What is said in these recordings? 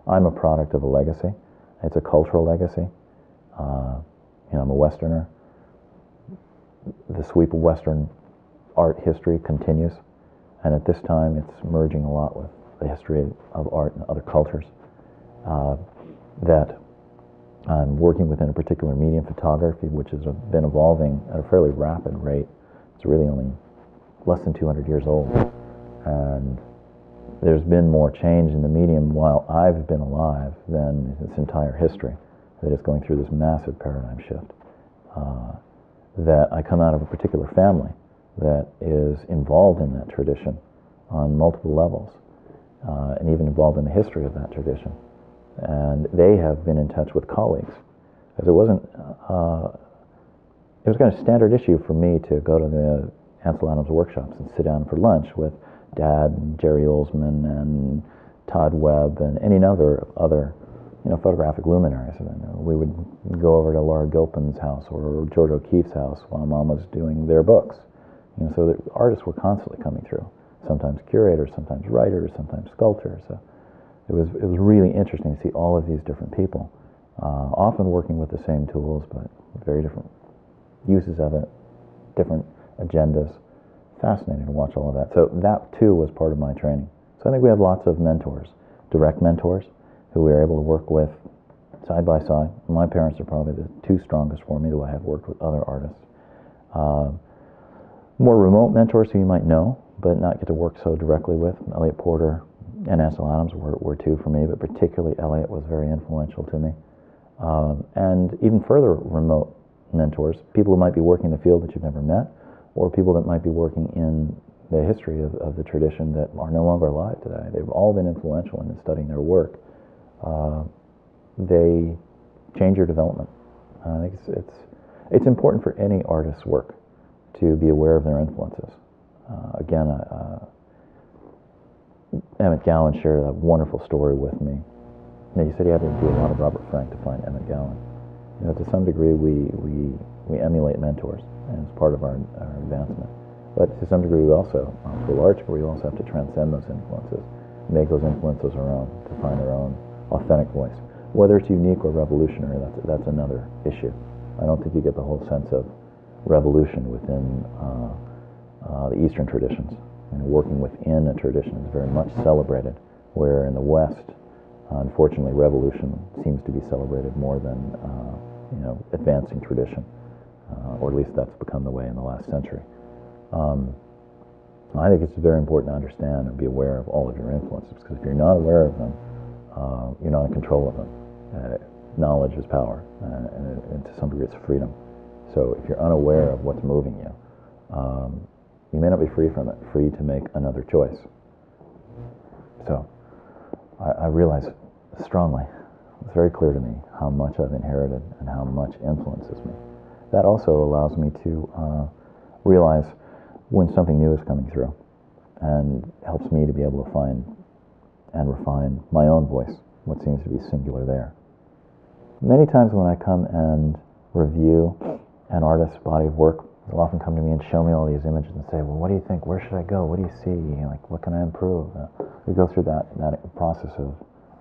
I'm a product of a legacy. It's a cultural legacy. I'm a Westerner. The sweep of Western art history continues, and at this time it's merging a lot with the history of art and other cultures. That I'm working within a particular medium, photography, which has been evolving at a fairly rapid rate. It's really only less than 200 years old, and there's been more change in the medium while I've been alive than its entire history. That it's going through this massive paradigm shift. That I come out of a particular family that is involved in that tradition on multiple levels, and even involved in the history of that tradition. And they have been in touch with colleagues, because it was kind of a standard issue for me to go to the Ansel Adams workshops and sit down for lunch with Dad and Jerry Olsman and Todd Webb and any other photographic luminaries. We would go over to Laura Gilpin's house or George O'Keeffe's house while Mom was doing their books. So the artists were constantly coming through. Sometimes curators, sometimes writers, sometimes sculptors. So it was really interesting to see all of these different people, often working with the same tools, but very different uses of it, different agendas. Fascinating to watch all of that. So that too was part of my training. So I think we have lots of mentors, direct mentors, who we are able to work with side by side. My parents are probably the two strongest for me, though I have worked with other artists. More remote mentors who you might know, but not get to work so directly with. Elliot Porter and Ansel Adams were two for me, but particularly Elliot was very influential to me. And even further remote mentors, people who might be working in the field that you've never met, or people that might be working in the history of the tradition that are no longer alive today. They've all been influential in studying their work. They change your development. I think it's important for any artist's work to be aware of their influences. Again, Emmett Gowan shared a wonderful story with me. He said he had to do a lot of Robert Frank to find Emmett Gowan. To some degree, we emulate mentors, and it's part of our advancement. But to some degree, we also, to a large degree, we also have to transcend those influences, make those influences our own, to find our own authentic voice. Whether it's unique or revolutionary, that's another issue. I don't think you get the whole sense of revolution within the Eastern traditions. Working within a tradition is very much celebrated, where in the West, unfortunately, revolution seems to be celebrated more than advancing tradition, or at least that's become the way in the last century. I think it's very important to understand and be aware of all of your influences, because if you're not aware of them, you're not in control of them. Knowledge is power, and to some degree it's freedom. So if you're unaware of what's moving you, you may not be free from it, free to make another choice. So I realize strongly, it's very clear to me how much I've inherited and how much influences me. That also allows me to realize when something new is coming through, and helps me to be able to find and refine my own voice, what seems to be singular there. Many times when I come and review an artist's body of work, they'll often come to me and show me all these images and say, well, what do you think? Where should I go? What do you see? What can I improve? We go through that process of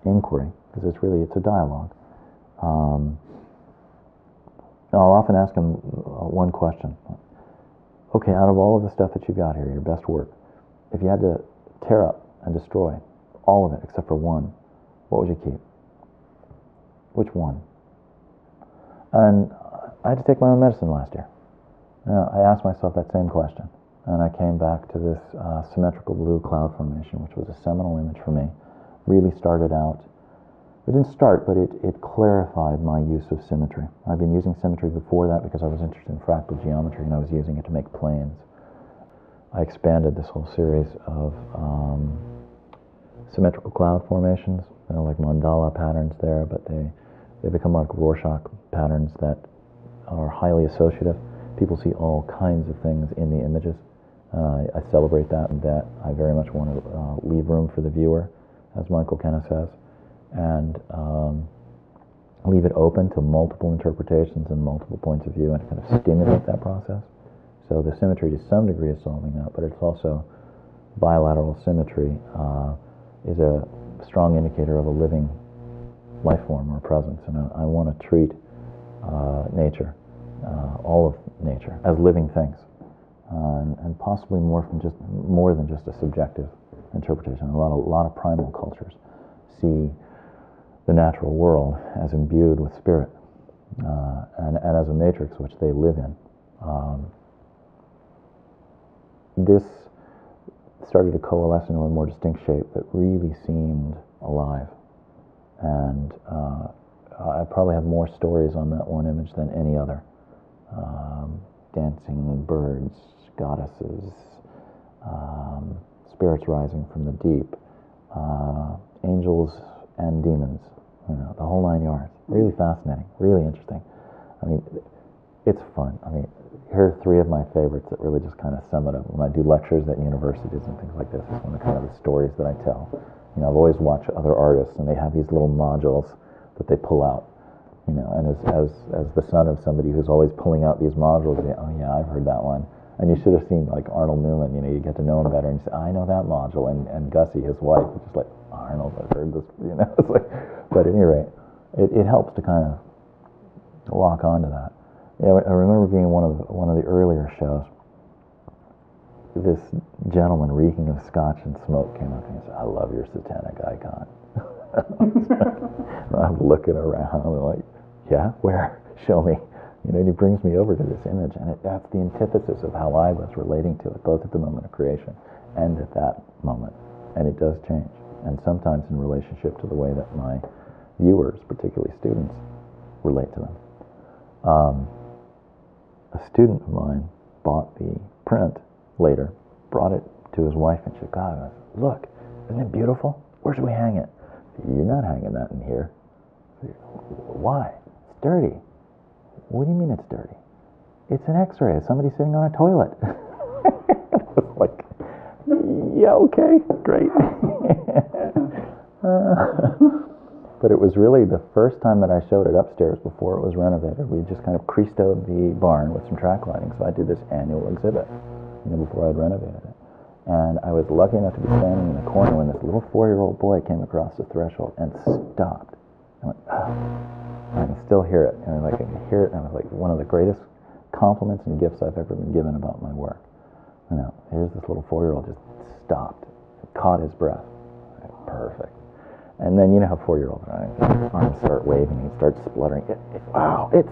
inquiry, because it's a dialogue. I'll often ask them one question. Okay, out of all of the stuff that you got here, your best work, if you had to tear up and destroy all of it except for one, what would you keep? Which one? And I had to take my own medicine last year. I asked myself that same question, and I came back to this symmetrical blue cloud formation, which was a seminal image for me. Really started out, it didn't start, but it clarified my use of symmetry. I've been using symmetry before that because I was interested in fractal geometry, and I was using it to make planes. I expanded this whole series of symmetrical cloud formations. Like mandala patterns there, but they become like Rorschach patterns that are highly associative. People see all kinds of things in the images. I celebrate that, and that I very much want to leave room for the viewer, as Michael Kenna says, and leave it open to multiple interpretations and multiple points of view, and kind of stimulate that process. So the symmetry to some degree is solving that, but it's also bilateral symmetry is a strong indicator of a living life form or presence, and I want to treat nature, all of nature, as living things, and possibly more than just a subjective interpretation. A lot of primal cultures see the natural world as imbued with spirit, and as a matrix which they live in. This started to coalesce into a more distinct shape that really seemed alive. And I probably have more stories on that one image than any other. Dancing birds, goddesses, spirits rising from the deep, angels and demons, the whole 9 yards. Really fascinating, really interesting. I mean, it's fun. I mean, here are 3 of my favorites that really just kind of sum it up. When I do lectures at universities and things like this, it's one of the stories that I tell. I've always watched other artists, and they have these little modules that they pull out. And as the son of somebody who's always pulling out these modules, oh yeah, I've heard that one. And you should have seen like Arnold Newman. You get to know him better, and you say, I know that module. And Gussie, his wife, is just like, Arnold, I've heard this. It's like, but at any rate, it helps to kind of lock onto that. I remember being in one of the earlier shows. This gentleman reeking of scotch and smoke came up to me and said, I love your satanic icon. I'm looking around and like, yeah, where? Show me. And he brings me over to this image, and that's the antithesis of how I was relating to it, both at the moment of creation and at that moment. And it does change. And sometimes in relationship to the way that my viewers, particularly students, relate to them. A student of mine bought the print later, brought it to his wife, and she said, God, look, isn't it beautiful? Where should we hang it? You're not hanging that in here. Why? It's dirty. What do you mean it's dirty? It's an x-ray of somebody sitting on a toilet. I was like, yeah, okay, great. But it was really the first time that I showed it upstairs before it was renovated. We just kind of Christoed the barn with some track lighting, so I did this annual exhibit, before I'd renovated it. And I was lucky enough to be standing in the corner when this little 4-year-old boy came across the threshold and stopped. I went, oh. I can still hear it, and I can hear it, and it was like one of the greatest compliments and gifts I've ever been given about my work. Here's this little 4-year-old just stopped, caught his breath. Perfect. And then you know how 4-year-olds are, his arms start waving, he starts spluttering. Wow, it's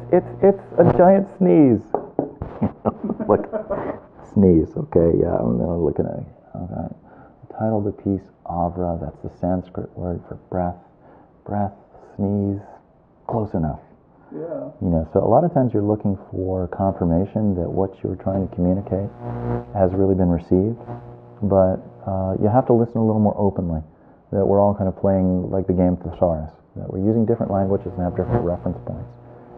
a giant sneeze. Look, sneeze, okay, yeah, I'm looking at it. Okay. The title of the piece, Avra, that's the Sanskrit word for breath. Breath, sneeze, close enough. Yeah. So a lot of times you're looking for confirmation that what you're trying to communicate has really been received, but you have to listen a little more openly, that we're all kind of playing like the game thesaurus, that we're using different languages and have different reference points.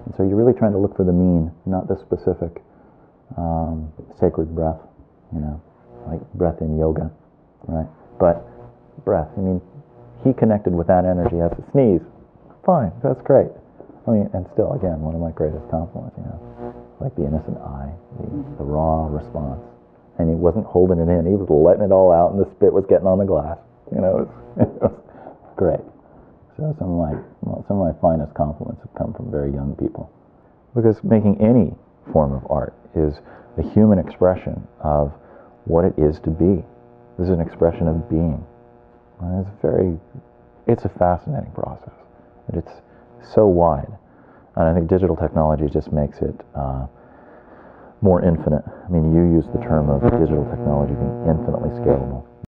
And so you're really trying to look for the mean, not the specific sacred breath, like breath in yoga, right? But breath, he connected with that energy as a sneeze. Fine, that's great. And still, again, one of my greatest compliments, like the innocent eye, the raw response. And he wasn't holding it in, he was letting it all out, and the spit was getting on the glass. It was great. So some of my finest compliments have come from very young people. Because making any form of art is a human expression of what it is to be. This is an expression of being. And it's a fascinating process. And it's so wide. And I think digital technology just makes it more infinite. You use the term of digital technology being infinitely scalable.